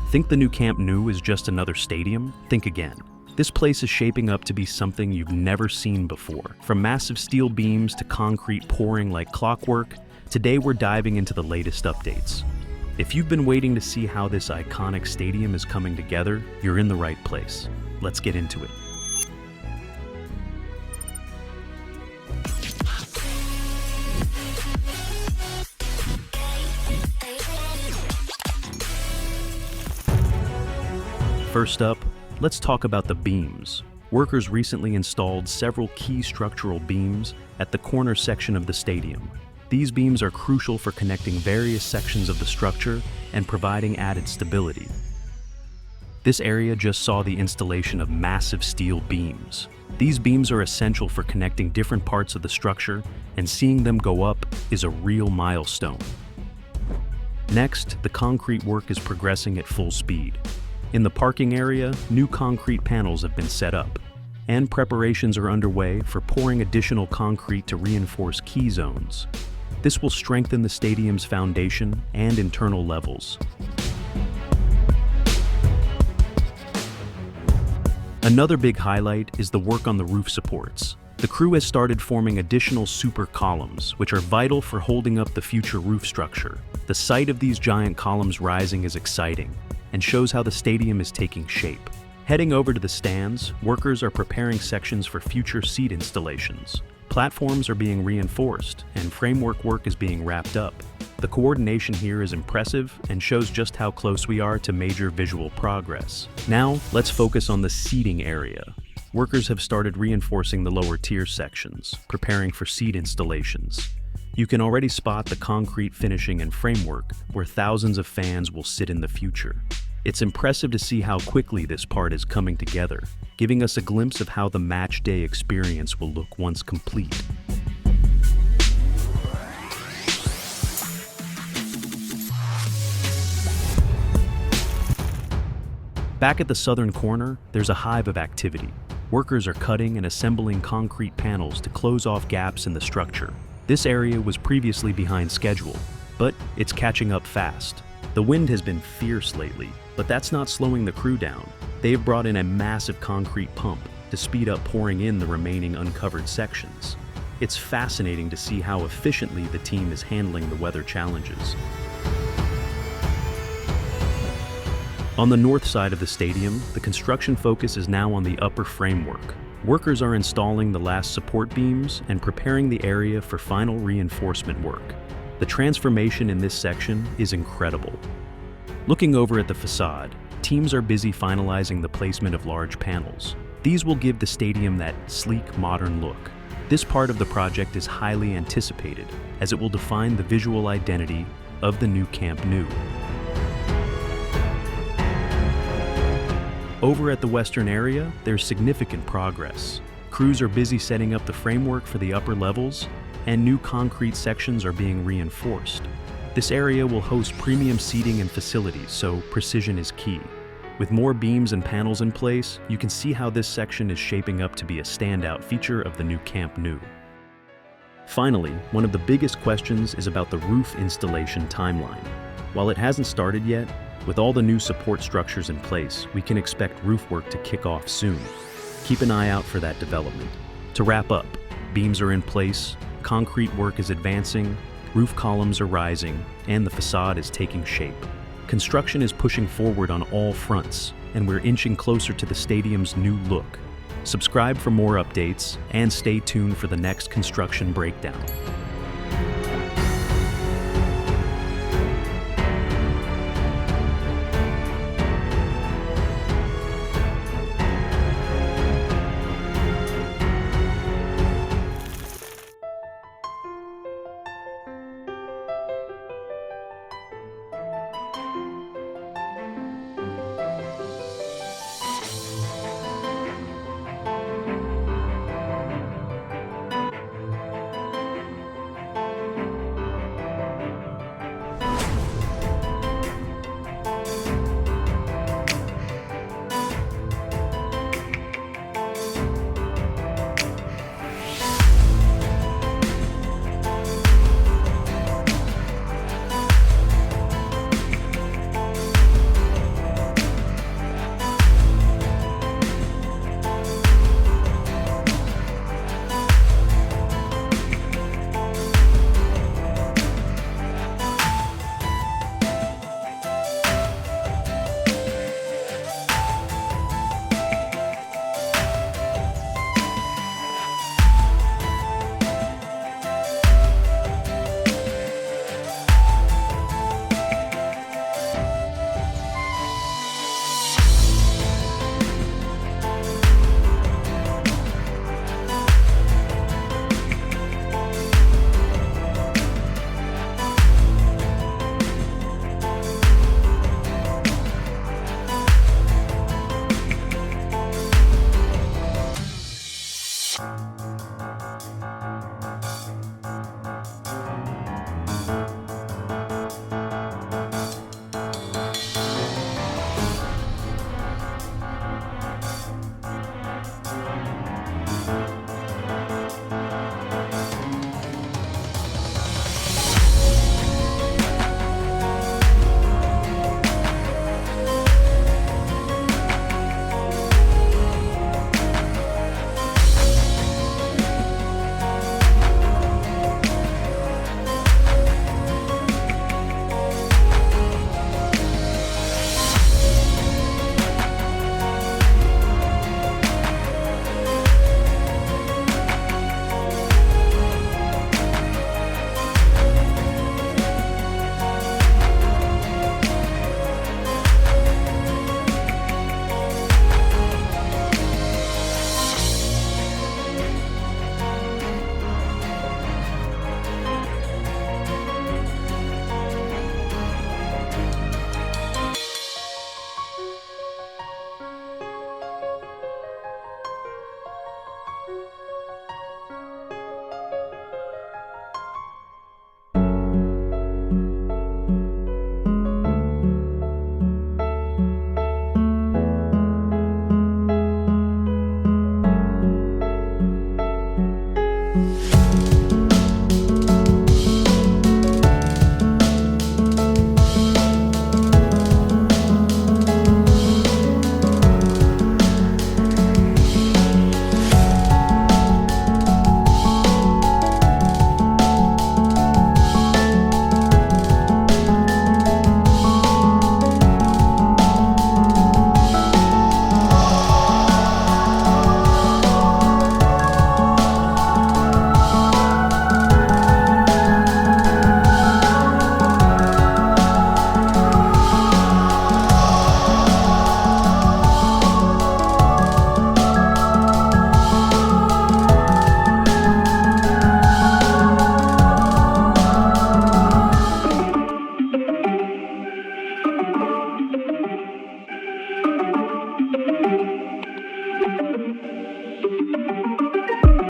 Think the new Camp Nou is just another stadium? Think again. This place is shaping up to be something you've never seen before. From massive steel beams to concrete pouring like clockwork, today we're diving into the latest updates. If you've been waiting to see how this iconic stadium is coming together, you're in the right place. Let's get into it. First up, let's talk about the beams. Workers recently installed several key structural beams at the corner section of the stadium. These beams are crucial for connecting various sections of the structure and providing added stability. This area just saw the installation of massive steel beams. These beams are essential for connecting different parts of the structure, and seeing them go up is a real milestone. Next, the concrete work is progressing at full speed. In the parking area, new concrete panels have been set up, and preparations are underway for pouring additional concrete to reinforce key zones. This will strengthen the stadium's foundation and internal levels. Another big highlight is the work on the roof supports. The crew has started forming additional super columns, which are vital for holding up the future roof structure. The sight of these giant columns rising is exciting and shows how the stadium is taking shape. Heading over to the stands, workers are preparing sections for future seat installations. Platforms are being reinforced, and framework work is being wrapped up. The coordination here is impressive and shows just how close we are to major visual progress. Now, let's focus on the seating area. Workers have started reinforcing the lower tier sections, preparing for seat installations. You can already spot the concrete finishing and framework where thousands of fans will sit in the future. It's impressive to see how quickly this part is coming together, giving us a glimpse of how the match day experience will look once complete. Back at the southern corner, there's a hive of activity. Workers are cutting and assembling concrete panels to close off gaps in the structure. This area was previously behind schedule, but it's catching up fast. The wind has been fierce lately, but that's not slowing the crew down. They've brought in a massive concrete pump to speed up pouring in the remaining uncovered sections. It's fascinating to see how efficiently the team is handling the weather challenges. On the north side of the stadium, the construction focus is now on the upper framework. Workers are installing the last support beams and preparing the area for final reinforcement work. The transformation in this section is incredible. Looking over at the facade, teams are busy finalizing the placement of large panels. These will give the stadium that sleek, modern look. This part of the project is highly anticipated, as it will define the visual identity of the new Camp Nou. Over at the western area, there's significant progress. Crews are busy setting up the framework for the upper levels, and new concrete sections are being reinforced. This area will host premium seating and facilities, so precision is key. With more beams and panels in place, you can see how this section is shaping up to be a standout feature of the new Camp Nou. Finally, one of the biggest questions is about the roof installation timeline. While it hasn't started yet, with all the new support structures in place, we can expect roof work to kick off soon. Keep an eye out for that development. To wrap up, beams are in place, concrete work is advancing, roof columns are rising, and the facade is taking shape. Construction is pushing forward on all fronts, and we're inching closer to the stadium's new look. Subscribe for more updates, and stay tuned for the next construction breakdown.